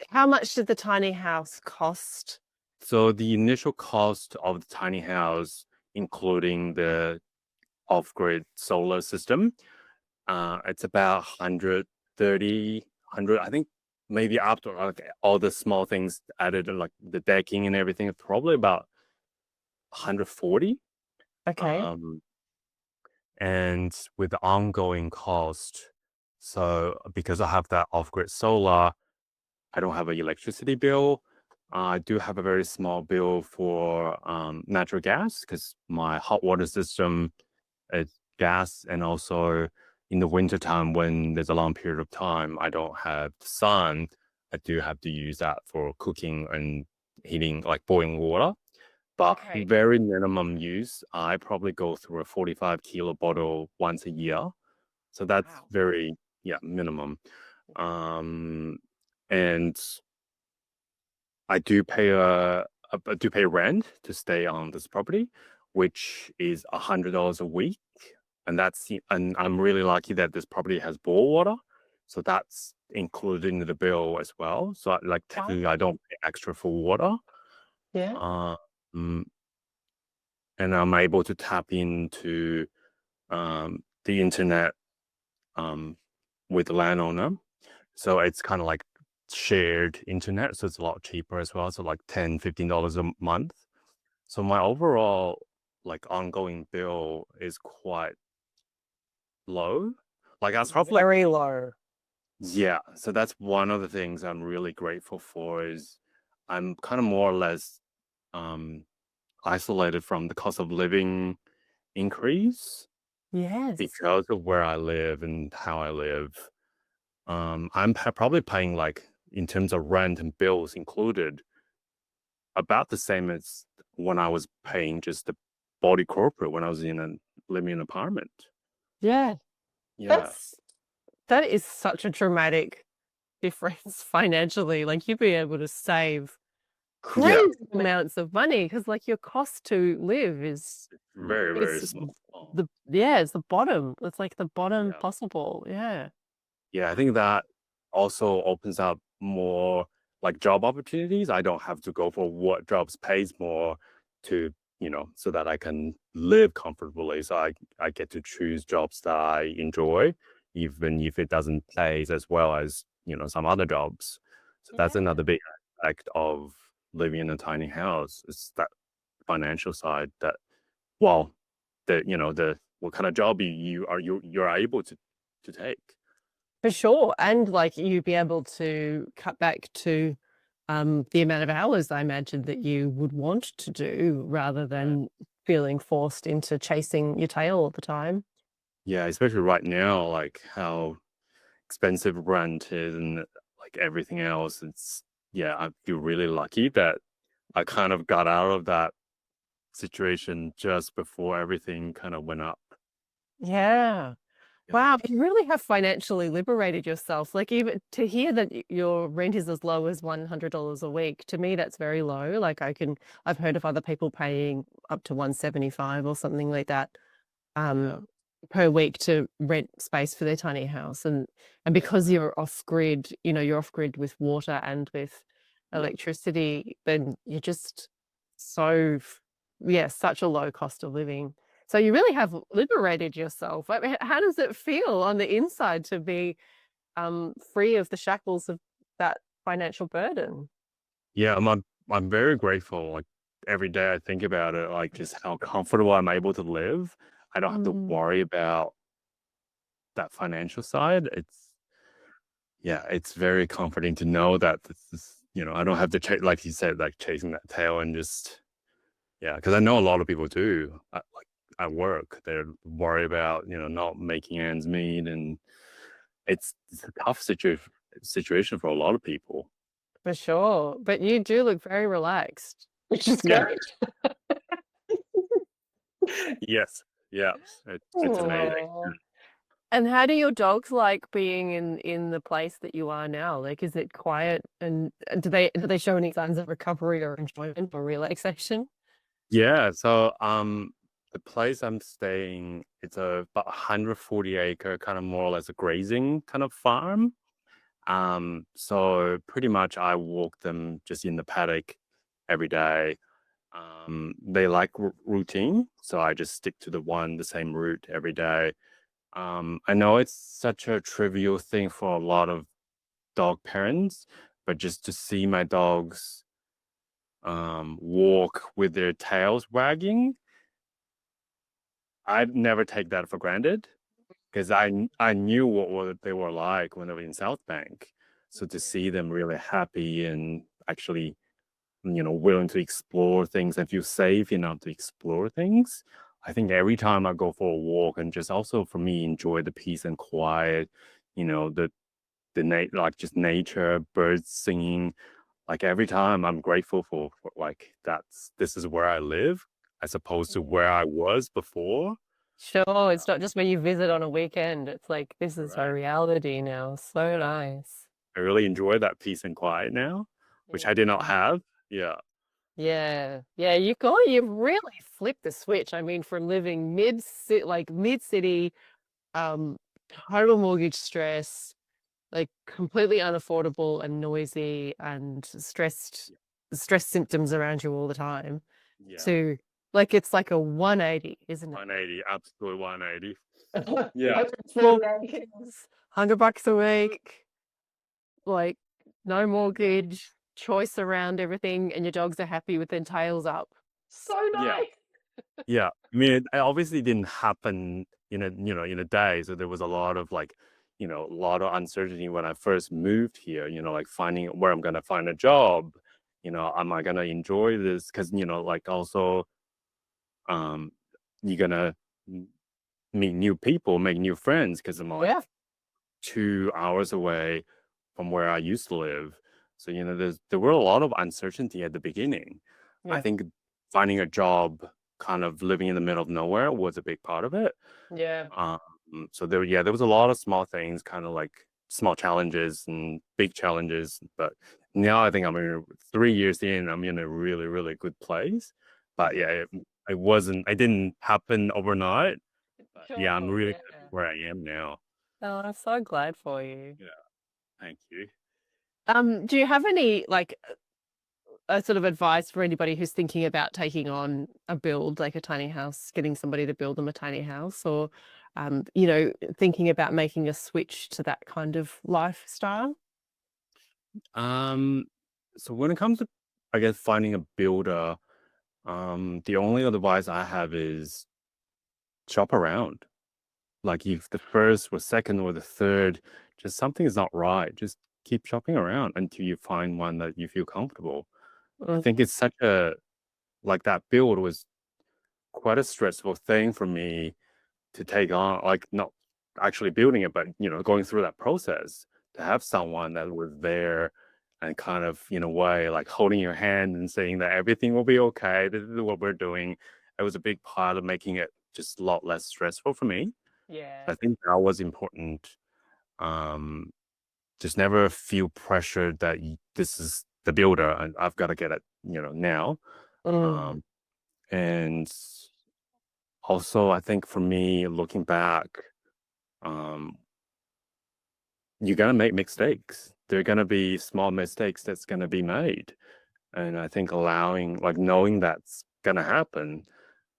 how much did the tiny house cost? So the initial cost of the tiny house, including the off-grid solar system, it's about 130, I think maybe after like all the small things added, like the decking and everything, probably about 140. Okay. Um, and with the ongoing cost, so because I have that off-grid solar, I don't have an electricity bill. I do have a very small bill for natural gas because my hot water system is gas, and also in the wintertime when there's a long period of time I don't have the sun, I do have to use that for cooking and heating, like boiling water. but Okay. very minimum use. I probably go through a 45 kilo bottle once a year. So that's Wow. very, yeah, minimum. Um, and I do pay I do pay rent to stay on this property, which is $100 a week, and I'm really lucky that this property has bore water, so that's included in the bill as well. So like Wow. technically, I don't pay extra for water. Yeah. Uh, mm, and I'm able to tap into the internet um with the landowner. So it's kind of like shared internet, so it's a lot cheaper as well. So like $10, $15 a month. So my overall like ongoing bill is quite low. Like that's probably Very low. yeah. So that's one of the things I'm really grateful for is I'm kind of more or less um isolated from the cost of living increase Yes. because of where I live and how I live. I'm probably paying like in terms of rent and bills included about the same as when I was paying just the body corporate when I was in a living in an apartment. Yeah. Yeah. That's that is such a dramatic difference financially. Like you'd be able to save Yeah. crazy amounts of money because like your cost to live is Very, very it's small. it's the bottom. It's like the bottom Yeah. possible. Yeah. Yeah. I think that also opens up more like job opportunities. I don't have to go for what jobs pays more to, so that I can live comfortably. So I get to choose jobs that I enjoy, even if it doesn't pay as well as, some other jobs. So that's Yeah. another big aspect of living in a tiny house. It's that financial side that, well, the what kind of job you're able to take. For sure. And like you'd be able to cut back to the amount of hours I imagine that you would want to do rather Yeah. than feeling forced into chasing your tail all the time. Yeah, especially right now, like how expensive rent is and like everything else. Yeah, I feel really lucky that I kind of got out of that situation just before everything kind of went up. Yeah. Yeah. Wow, you really have financially liberated yourself. Like even to hear that your rent is as low as $100 a week, to me that's very low. I've heard of other people paying up to 175 or something like that. Yeah. um, per week to rent space for their tiny house. And because you're off grid, you're off grid with water and with Yeah. electricity, then you're just so, yeah, such a low cost of living. So you really have liberated yourself. I mean, how does it feel on the inside to be free of the shackles of that financial burden? Yeah, I'm very grateful. Like every day I think about it, like just how comfortable I'm able to live. I don't have to Mm. worry about that financial side. Yeah, it's very comforting to know that this is, I don't have to chase, like you said, like chasing that tail and just, yeah, because I know a lot of people do. Like at work, they're worried about, not making ends meet, and it's a tough situation for a lot of people. For sure. But you do look very relaxed, which is Yeah. great. Yes. Yeah. It's amazing. Aw. And how do your dogs like being in the place that you are now? Like, is it quiet and do they show any signs of recovery or enjoyment or relaxation? Yeah. So, the place I'm staying, it's about 140-acre, kind of more or less a grazing kind of farm. So pretty much I walk them just in the paddock every day. They like routine, so I just stick to the same route every day. I know it's such a trivial thing for a lot of dog parents, but just to see my dogs walk with their tails wagging, I'd never take that for granted because I knew what they were like when they were in South Bank. So to see them really happy and actually, willing to explore things and feel safe enough to explore things, I think every time I go for a walk and just also for me enjoy the peace and quiet, the like just nature, birds singing. like every time I'm grateful for like this is where I live as opposed to where I was before. Sure, Uh, it's not just when you visit on a weekend. It's like this is a Correct. reality now. So Yeah. nice. I really enjoy that peace and quiet now, which I did not Yeah. have. Yeah. Yeah. Yeah, you really flipped the switch. I mean, from living mid city, um, total mortgage stress, like completely unaffordable and noisy and stress symptoms around you all the time, Yeah. to like it's like a 180, isn't it? 180, absolute 180. Yeah. 140 acres, $100 a week, like no mortgage, choice around everything, and your dogs are happy with their tails up. So Yeah. nice. Yeah. I mean, it obviously didn't happen in a day. So there was a lot of like, a lot of uncertainty when I first moved here, like finding where I'm gonna find a job, am I gonna enjoy this? Because, like also um you're gonna meet new people, make new friends because I'm like Yeah. 2 hours away from where I used to live. So, there were a lot of uncertainty at the beginning. I Yeah. think finding a job kind of living in the middle of nowhere was a big part of it. Yeah. Um, so there was a lot of small things, kind of like small challenges and big challenges. But now I think I'm in 3 years in, I'm in a really, really good place. But yeah, it didn't happen overnight. But yeah, I'm Sure, really yeah. happy where I am now. Oh, I'm so glad for you. Yeah, thank you. Do you have any like a sort of advice for anybody who's thinking about taking on a build, like a tiny house, getting somebody to build them a tiny house, or thinking about making a switch to that kind of lifestyle? Um, so when it comes to, I guess, finding a builder, the only advice I have is shop around. Like if the first or second or the third, just something is not right, just keep shopping around until you find one that you feel comfortable. I Mm, think it's such a like that build was quite a stressful thing for me to take on, like not actually building it, but going through that process to have someone that was there and kind of in a way like holding your hand and saying that everything will be okay. This is what we're doing. It was a big part of making it just a lot less stressful for me. yeah. I think that was important. Um, just never feel pressured that this is the builder and I've got to get it, now. Mm, Um, and also, I think for me, looking back, um, you're gonna make mistakes. There are gonna be small mistakes that's gonna be made, and I think like knowing that's gonna happen,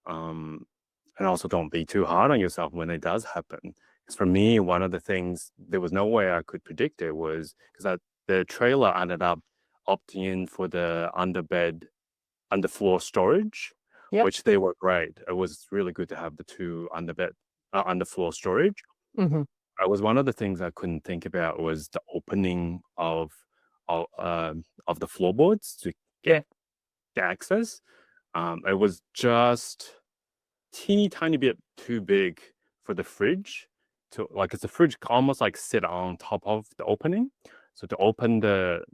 um, and also don't be too hard on yourself when it does happen. Because for me, one of the things there was no way I could predict it was because the trailer ended up opting in for the underfloor storage, yep. which they were great. It was really good to have the two underfloor storage. Hmm. Was one of the things I couldn't think about was the opening of the floorboards to get Yeah. the access. It was just teeny tiny bit too big for the fridge to like, it's a fridge almost like sit on top of the opening. So to open the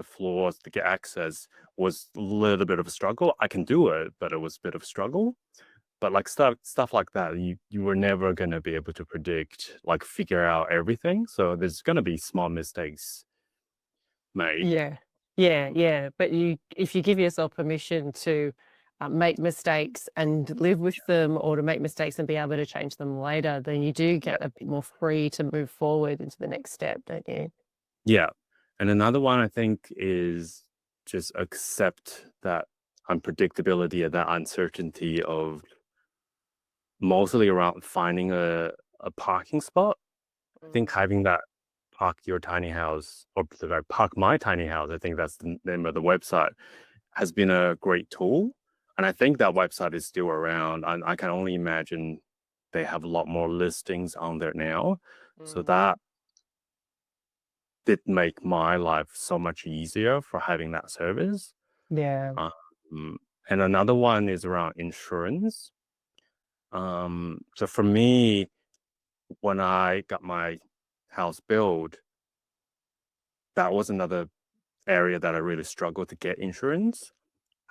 floors to get access was a little bit of a struggle. I can do it, but it was a bit of a struggle. But like stuff like that, you were never gonna be able to predict, like figure out everything. So there's gonna be small mistakes made. Yeah. Yeah, yeah. But if you give yourself permission to make mistakes and live with them, or to make mistakes and be able to change them later, then you do Yeah. get a bit more free to move forward into the next step, don't you? Yeah. And another one I think is just accept that unpredictability and that uncertainty of mostly around finding a parking spot. I think Mm. having that park your tiny house or sorry, park my tiny house, I think that's the name of the website, has been a great tool. And I think that website is still around. And I can only imagine they have a lot more listings on there now. So Mm. that did make my life so much easier for having that service. Yeah. Um, and another one is around insurance. So for me, when I got my house built, that was another area that I really struggled to get insurance.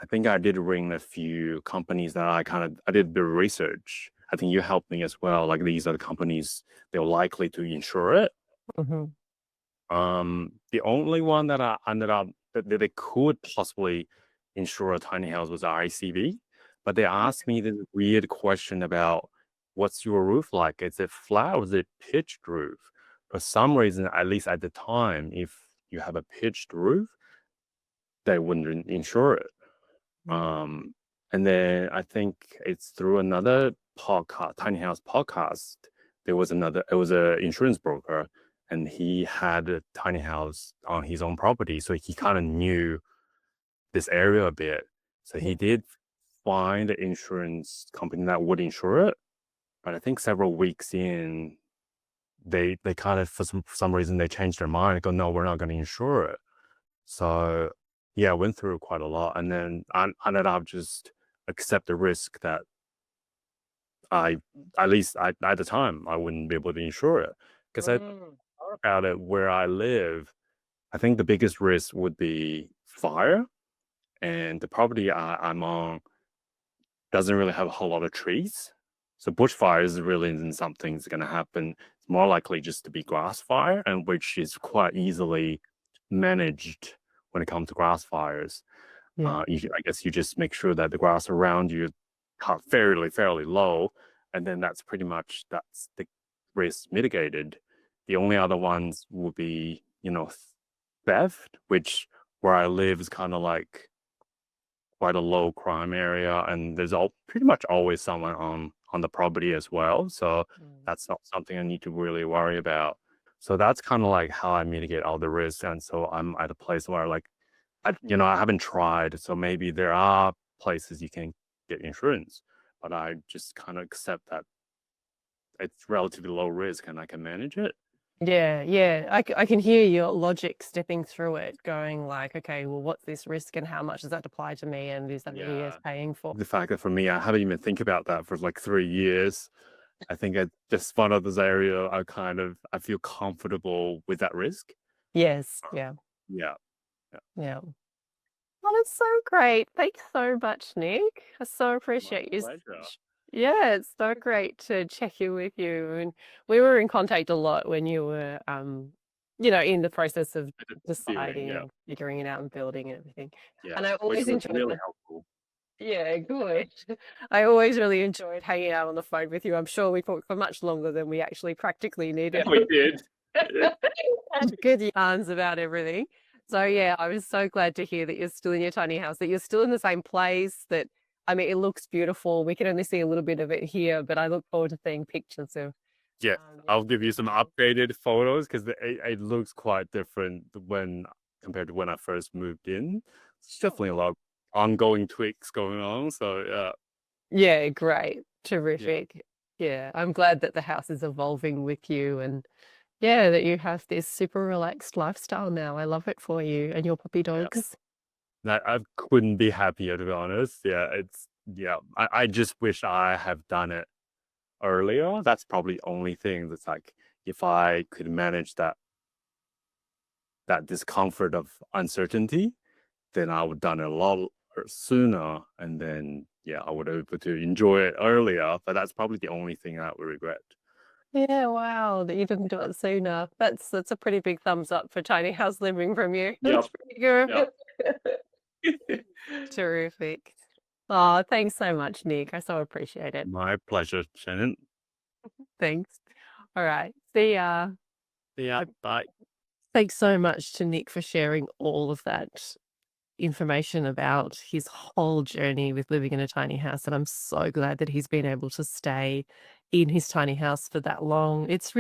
I think I did ring a few companies that I did a bit of research. I think you helped me as well. Like these are the companies they're likely to insure it. Mhm. The only one that I ended up that they could possibly insure a tiny house was ICB, but they asked me this weird question about what's your roof like? Is it flat or is it pitched roof? For some reason, at least at the time, if you have a pitched roof, they wouldn't insure it. Mm. Um, and then I think it's through another podcast, Tiny House podcast. It was a insurance broker, and he had a tiny house on his own property, so he kind of knew this area a bit. So Yeah. he did find an insurance company that would insure it. But I think several weeks in, they kind of for some reason they changed their mind and go, no, we're not going to insure it. So yeah, I went through quite a lot, and then I ended up just accept the risk that I at least at the time I wouldn't be able to insure it because I Mm. thought about it where I live. I think the biggest risk would be fire, and the property I'm on doesn't really have a whole lot of trees. So bushfires really isn't something that's going to happen. It's more likely just to be grass fire, and which is quite easily managed when it comes to grass fires. Yeah. I guess you just make sure that the grass around you cut fairly low, and then that's the risk mitigated. The only other ones would be, theft, which where I live is kind of like quite a low crime area, and there's all pretty much always someone on the property as well. So Mm. that's not something I need to really worry about. So that's kind of like how I mitigate all the risks. And so I'm at a place where like I haven't tried, so maybe there are places you can get insurance, but I just kind of accept that it's relatively low risk and I can manage it. Yeah, yeah. I can hear your logic stepping through it, going like, okay, well, what's this risk and how much does that apply to me? And is that really Yeah. worth paying for? The fact that for me, I haven't even think about that for like 3 years. I think it's just one of those area I feel comfortable with that risk. Yes. Um, Yeah. yeah, yeah. Yeah. Well, that's so great. Thanks so much, Nick. I so My appreciate you. pleasure. Yeah, it's so great to check in with you. And we were in contact a lot when you were, in the process of I just feeling, deciding yeah, and figuring it out and building and everything. yeah, And I which always was enjoyed really the, helpful. yeah, good. I always really enjoyed hanging out on the phone with you. I'm sure we talked for much longer than we actually practically Yeah, needed. we did. Had good yarns about everything. So Yeah, yeah, I was so glad to hear that you're still in your tiny house, that you're still in the same place, that I mean it looks beautiful. We can only see a little bit of it here, but I look forward to seeing pictures of yeah. your I'll give you new some home. updated photos because it looks quite different when compared to when I first moved in. It's Oh. definitely a lot of ongoing tweaks going on. So Yeah, great. yeah, Terrific. Yeah, I'm glad that the house is evolving with you and yeah, that you have this super relaxed lifestyle now. I love it for you and your puppy yeah. dogs. I couldn't be happier to be honest. Yeah, I just wish I have done it earlier. That's probably the only thing that's like if I could manage that discomfort of uncertainty, then I would done it a lot sooner, and then yeah, I would have able to enjoy it earlier. But that's probably the only thing I would regret. Yeah, wow, that you didn't do it sooner. That's a pretty big thumbs up for tiny house living from you. Yep, That's pretty good. yep. Terrific. Oh, thanks so much, Nick. I so appreciate it. My pleasure, Shannon. Thanks. All right. See ya. Yeah, Uh, bye. Thanks so much to Nick for sharing all of that information about his whole journey with living in a tiny house. And I'm so glad that he's been able to stay in his tiny house for that long. It's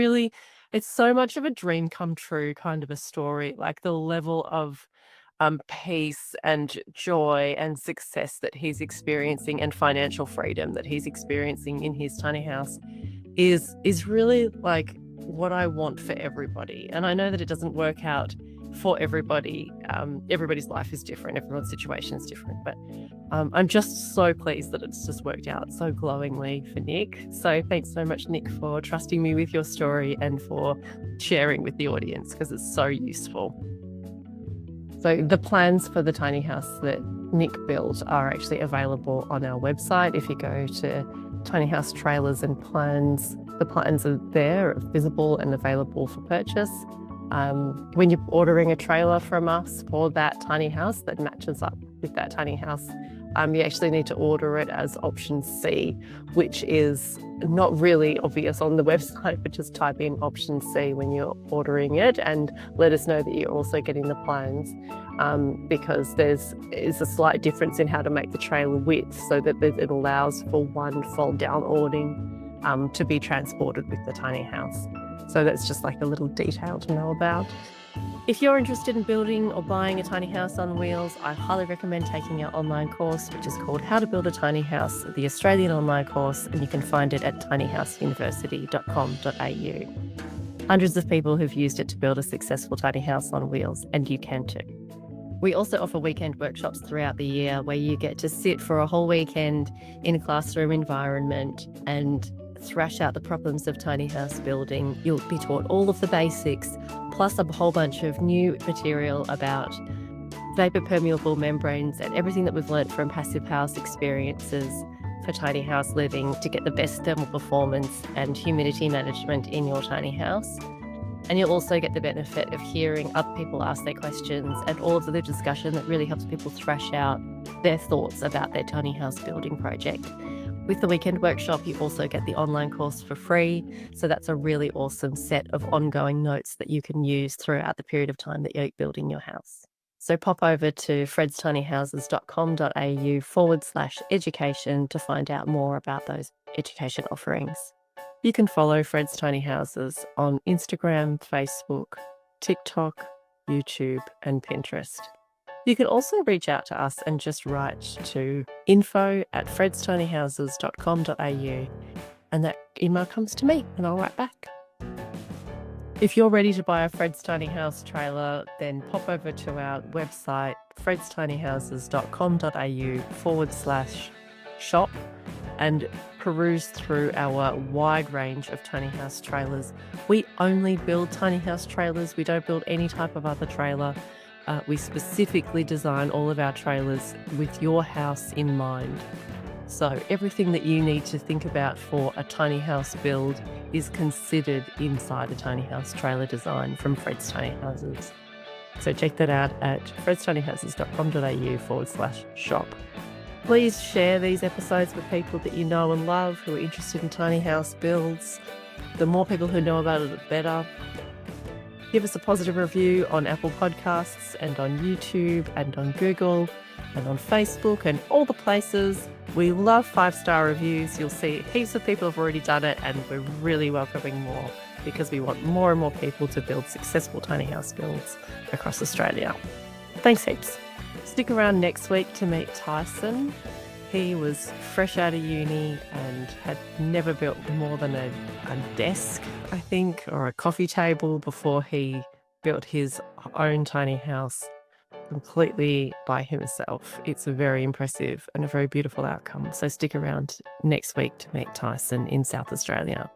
so much of a dream come true kind of a story. Like the level of peace and joy and success that he's experiencing and financial freedom that he's experiencing in his tiny house is really like what I want for everybody. And I know that it doesn't work out for everybody. Everybody's life is different, everyone's situation is different. But I'm just so pleased that it's just worked out so glowingly for Nick. So thanks so much, Nick, for trusting me with your story and for sharing with the audience because it's so useful. So the plans for the tiny house that Nick built are actually available on our website. If you go to Tiny House Trailers and Plans, the plans are there, visible and available for purchase. When you're ordering a trailer from us for that tiny house that matches up with that tiny house, you actually need to order it as option C, which is not really obvious on the website, but just type in option C when you're ordering it and let us know that you're also getting the plans, because there's a slight difference in how to make the trailer width so that it allows for one fold-down awning to be transported with the tiny house. So that's just like a little detail to know about. If you're interested in building or buying a tiny house on wheels, I highly recommend taking our online course, which is called How to Build a Tiny House, the Australian online course, and you can find it at tinyhouseuniversity.com.au. Hundreds of people have used it to build a successful tiny house on wheels, and you can too. We also offer weekend workshops throughout the year where you get to sit for a whole weekend in a classroom environment and thrash out the problems of tiny house building. You'll be taught all of the basics, plus a whole bunch of new material about vapor permeable membranes and everything that we've learnt from passive house experiences for tiny house living to get the best thermal performance and humidity management in your tiny house. And you'll also get the benefit of hearing other people ask their questions and all of the discussion that really helps people thrash out their thoughts about their tiny house building project. With the weekend workshop, you also get the online course for free. So that's a really awesome set of ongoing notes that you can use throughout the period of time that you're building your house. So pop over to fredstinyhouses.com.au/education to find out more about those education offerings. You can follow Fred's Tiny Houses on Instagram, Facebook, TikTok, YouTube, and Pinterest. You can also reach out to us and just write to info@fredstinyhouses.com.au, and that email comes to me and I'll write back. If you're ready to buy a Fred's Tiny House trailer, then pop over to our website, fredstinyhouses.com.au/shop, and peruse through our wide range of tiny house trailers. We only build tiny house trailers. We don't build any type of other trailer. We specifically design all of our trailers with your house in mind. So everything that you need to think about for a tiny house build is considered inside a tiny house trailer design from Fred's Tiny Houses. So check that out at fredstinyhouses.com.au/shop. Please share these episodes with people that you know and love who are interested in tiny house builds. The more people who know about it, the better. Give us a positive review on Apple Podcasts and on YouTube and on Google and on Facebook and all the places. We love 5-star reviews. You'll see heaps of people have already done it, and we're really welcoming more because we want more and more people to build successful tiny house builds across Australia. Thanks heaps. Stick around next week to meet Tyson. He was fresh out of uni and had never built more than a desk, I think, or a coffee table before he built his own tiny house completely by himself. It's very impressive and a very beautiful outcome. So stick around next week to meet Tyson in South Australia.